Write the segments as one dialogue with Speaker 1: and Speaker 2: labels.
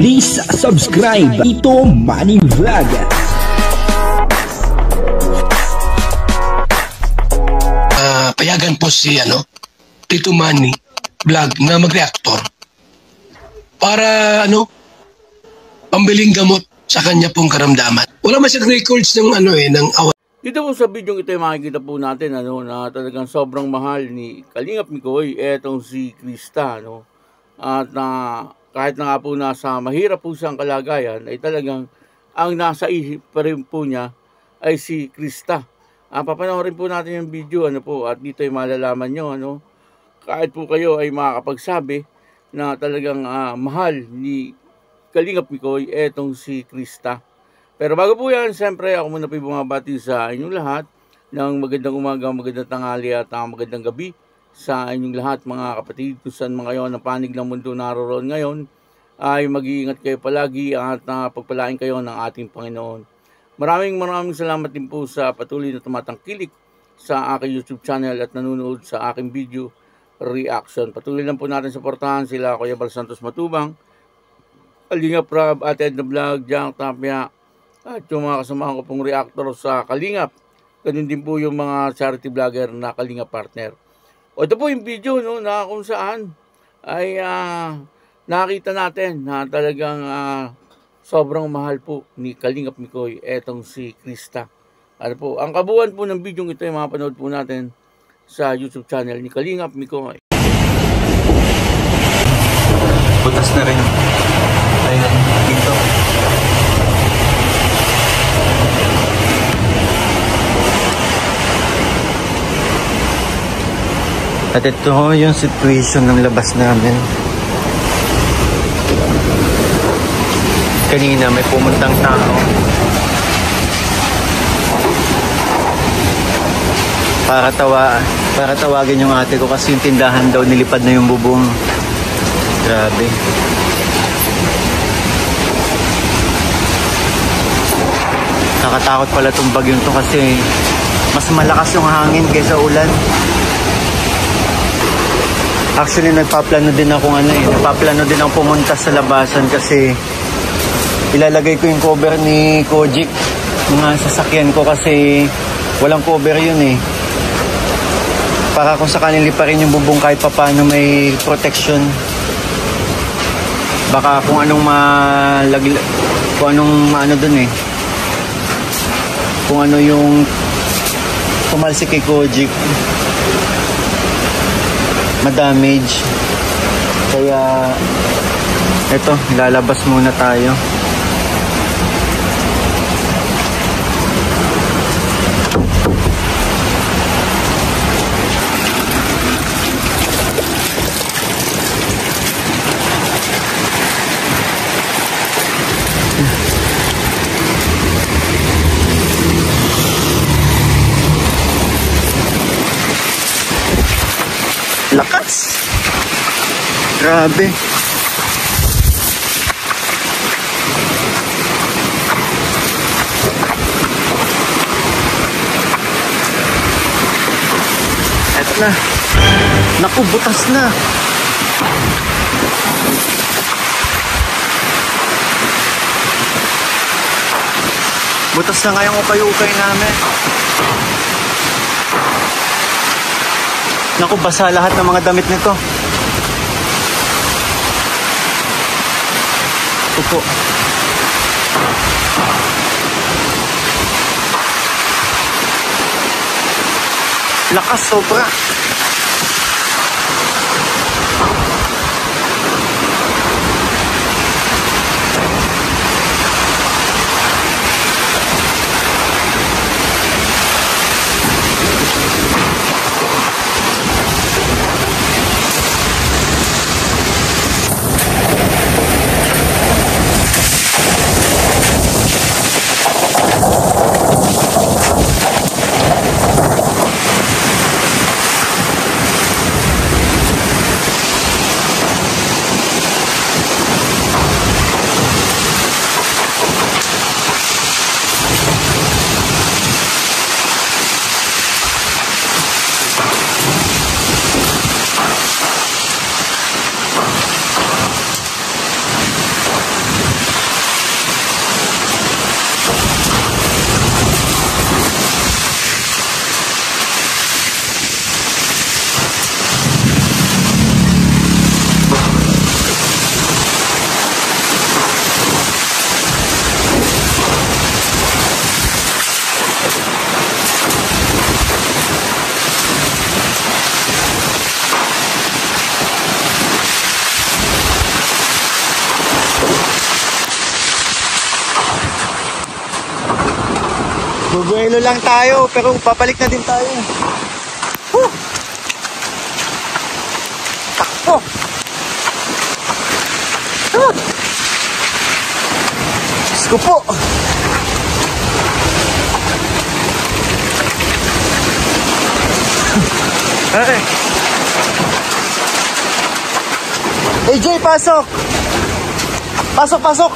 Speaker 1: Please subscribe Tito Manny Vlog.
Speaker 2: Payagan po si Tito Manny Vlog na mag-reactor para pambiling gamot sa kanya pong karamdaman. Wala masyadong records ng ng awat.
Speaker 3: Dito po sa video ito ay makikita po natin na talagang sobrang mahal ni Kalingap Mikoy etong si Krista at kahit na nga po nasa mahirap po siyang kalagayan ay talagang ang nasa isip pa rin po niya ay si Krista. Papanoorin po natin yung video at dito ay malalaman nyo kahit po kayo ay makakapagsabi na talagang mahal ni Kalingap Mikoy etong si Krista. Pero bago po yan, siyempre ako muna po bumabati sa inyong lahat ng magandang umaga, magandang tanghali at magandang gabi sa inyong lahat mga kapatid. Kung saan mga kayo ng panig ng mundo naroon ngayon ay mag-iingat kayo palagi at pagpalain kayo ng ating Panginoon. Maraming salamat din po sa patuloy na tumatangkilik sa aking YouTube channel at nanonood sa aking video reaction. Patuloy lang po natin suportahan sila Kuya Bal Santos Matubang, Kalingap Rab, Ate Edna Vlog, Jack Tapia, at yung mga kasamahan ko pong reactor sa Kalingap. Ganun din po yung mga charity vlogger na Kalingap partner. Ito po yung video na kung saan ay nakita natin na talagang sobrang mahal po ni Kalingap Mikoy etong si Krista. Ang kabuuan po ng video ito ay mapanood po natin sa YouTube channel ni Kalingap Mikoy.
Speaker 4: Butas na rin. Ayan, dito. At ito yung situation ng labas namin. Kanina may pumuntang tao. Para tawagin yung ate ko kasi yung tindahan daw nilipad na yung bubong. Grabe. Nakatakot pala itong bagyong to kasi mas malakas yung hangin kaysa ulan. Actually, nagpaplano din akong pumunta sa labasan kasi ilalagay ko yung cover ni Kojik mga sasakyan ko kasi walang cover yun para kung sakaling liparin yung bubong kahit papaano may protection. Baka kung anong kung ano yung tumalsik kay Kojik ma-damage. Kaya eto, lalabas muna tayo. Lakas. Grabe. Eto na. Naku, butas na. Butas na nga yung ukay-ukay namin. Naku, basa lahat ng mga damit nito. Upo. Lakas sobra. Bubuelo lang tayo, pero papalik na din tayo. Woo! Takbo! Ah! Diyos ko po! Ay! AJ, pasok! Pasok, pasok!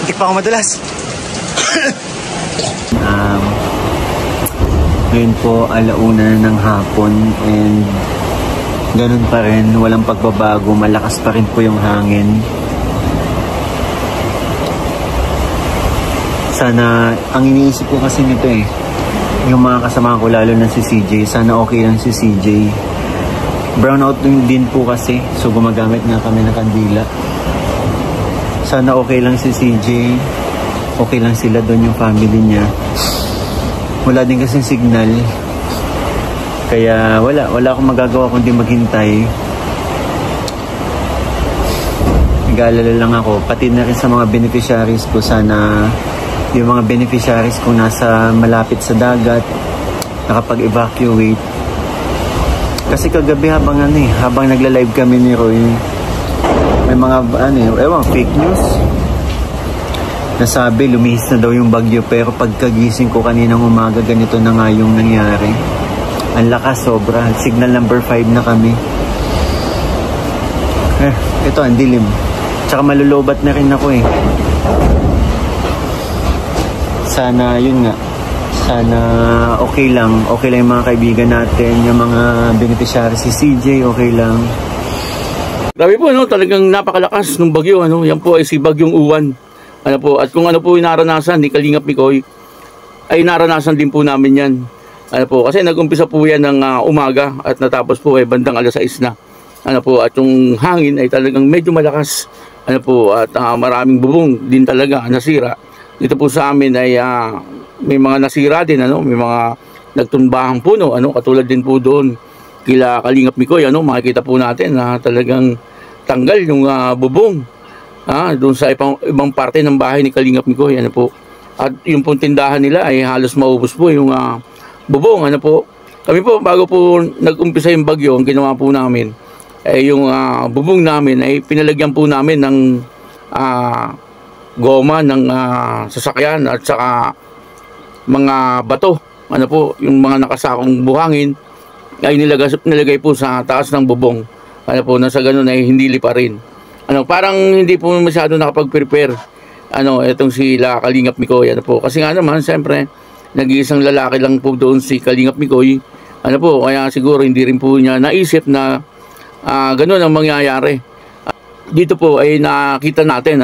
Speaker 4: Hindi pa ako madulas. Ngayon po, alauna ng hapon and ganun pa rin, walang pagbabago, malakas pa rin po yung hangin. Sana, ang iniisip ko kasi nito yung mga kasama ko, lalo na si CJ, sana okay lang si CJ. Brownout din po kasi, so gumagamit nga kami ng kandila. Sana okay lang si CJ, okay lang sila doon, yung family niya. Wala din kasing signal, kaya wala akong magagawa kundi maghintay. Nag-aalala lang ako, pati na rin sa mga beneficiaries ko. Sana yung mga beneficiaries kung nasa malapit sa dagat nakapag-evacuate. Kasi kagabi habang nagla-live kami ni Roy, may mga fake news. Nasabi lumihis na daw yung bagyo, pero pagkagising ko kaninang umaga, ganito na nga yung nangyari. Ang lakas, sobra. Signal number 5 na kami. Ito ang dilim. Tsaka malulobat na rin ako Sana yun nga, sana okay lang yung mga kaibigan natin, yung mga beneficiary, si CJ okay lang.
Speaker 3: Grabe po, talagang napakalakas ng bagyo, yan po ay si Bagyong Uwan. At kung ano po yung naranasan ni Kalingap Mikoy, ay naranasan din po namin yan. Kasi nag-umpisa po yan ng umaga at natapos po ay bandang alas 6 na. At yung hangin ay talagang medyo malakas. At maraming bubong din talaga nasira. Dito po sa amin ay may mga nasira din, may mga nagtunbahang puno, katulad din po doon kila Kalingap Mikoy, makikita po natin na talagang tanggal yung bubong. Doon sa ibang parte ng bahay ni Kalingap Mikoy, At yung pong tindahan nila ay halos maubos po yung bubong, Kami po, bago po nag-umpisa yung bagyo, ang ginawa po namin, ay yung bubong namin ay pinalagyan po namin ng goma ng sasakyan at saka mga bato. Yung mga nakasakong buhangin ay nilagay po sa taas ng bubong. Na sa ganun ay hindi lipa rin. Parang hindi po masyado nakapag-prepare itong sila Kalingap Mikoy, kasi nga naman siyempre nag-iisang lalaki lang po doon si Kalingap Mikoy, kaya siguro hindi rin po niya naisip na ganun ang mangyayari. Dito po ay nakita natin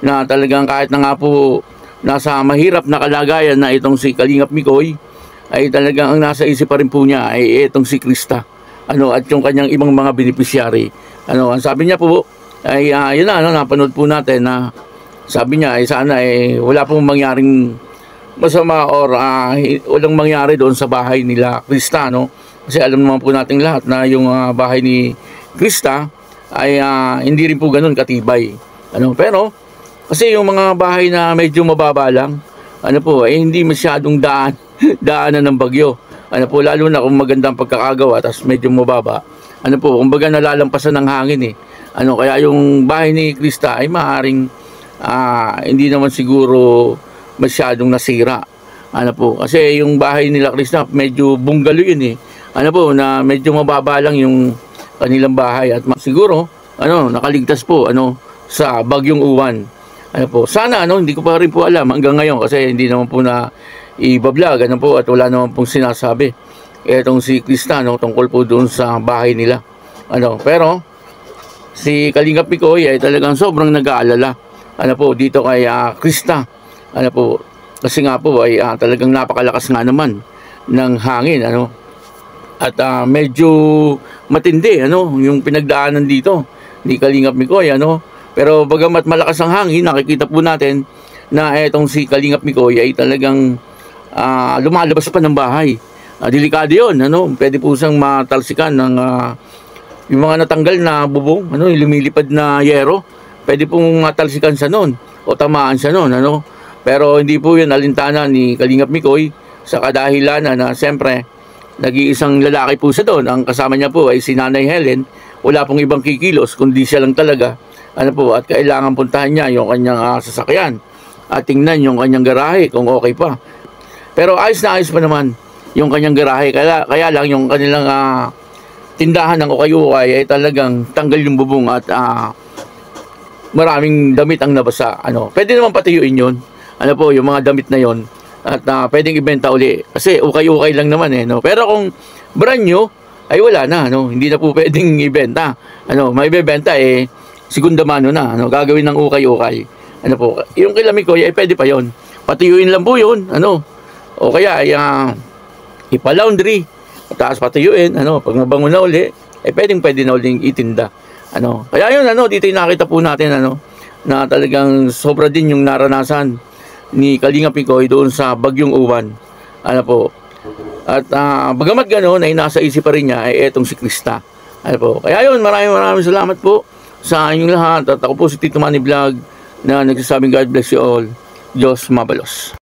Speaker 3: na talagang kahit na nga po nasa mahirap na kalagayan na itong si Kalingap Mikoy, ay talagang ang nasa isip pa rin po niya ay itong si Krista at yung kanyang ibang mga beneficiary. Ang sabi niya po ay yun na, napanood po natin na sabi niya ay sana wala pong mangyaring masama or walang mangyari doon sa bahay nila Krista, kasi alam naman po natin lahat na yung bahay ni Krista ay hindi rin po ganun katibay, pero kasi yung mga bahay na medyo mababa lang, hindi masyadong daanan ng bagyo, lalo na kung magandang pagkakagawa tapos medyo mababa, kumbaga nalalampasan ng hangin kaya yung bahay ni Krista ay maaaring hindi naman siguro masyadong nasira. Kasi yung bahay nila Krista medyo bungalow yun na medyo mababa lang yung kanilang bahay at siguro nakaligtas po sa Bagyong Uwan. Sana hindi ko pa rin po alam hanggang ngayon kasi hindi naman po na i-vlog at wala naman pong sinasabi etong si Krista tungkol po doon sa bahay nila. Pero si Kalingap Mikoy ay talagang sobrang nag-aalala dito kay Krista. Kasi nga po ay talagang napakalakas nga naman ng hangin at medyo matindi yung pinagdaanan dito ni Kalingap Mikoy pero bagamat malakas ang hangin, nakikita po natin na etong si Kalingap Mikoy ay talagang lumalabas pa ng bahay. Delikado yun, pwede po siyang matalsikan ng yung mga natanggal na bubong, yung lumilipad na yero, pwede pong matalsikan siya noon o tamaan siya noon, Pero hindi po yun alintana ni Kalingap Mikoy sa kadahilanan na siyempre nag-iisang lalaki po siya doon. Ang kasama niya po ay si Nanay Helen. Wala pong ibang kikilos kundi siya lang talaga. Ano po, at kailangan puntahan niya yung kanyang sasakyan at tingnan yung kanyang garahe kung okay pa. Pero ayos na ayos pa naman yung kanyang garahe. Kaya lang yung kanilang tindahan ng ukay-ukay ay talagang tanggal yung bubong at maraming damit ang nabasa. Ano, pwede naman patuyuin yun. Ano po, yung mga damit na yon at pwedeng ibenta uli. Kasi ukay-ukay lang naman no. Pero kung brand new, ay wala na, no? Hindi na po pwedeng ibenta. Ano, may ibebenta segunda mano na, ano, gagawin ng ukay-ukay. Ano po, yung kila Mikoy ay pwede pa yon. Patuyuin lang po yun, ano. O kaya ay ipa-laundry, tapos patuyuin, ano, pag mabango na uli, ay pwede na uling itinda. Ano, kaya yun, ano, dito yung nakita po natin, ano, na talagang sobra din yung naranasan ni Kalingap Mikoy doon sa Bagyong Uwan. Ano po, at bagamat gano'n ay nasa isip pa rin niya ay etong si Krista. Ano po, kaya yun, maraming salamat po sa inyong lahat. At ako po si Tito Manny Vlog na nagsasabing God bless you all. Diyos mabalos.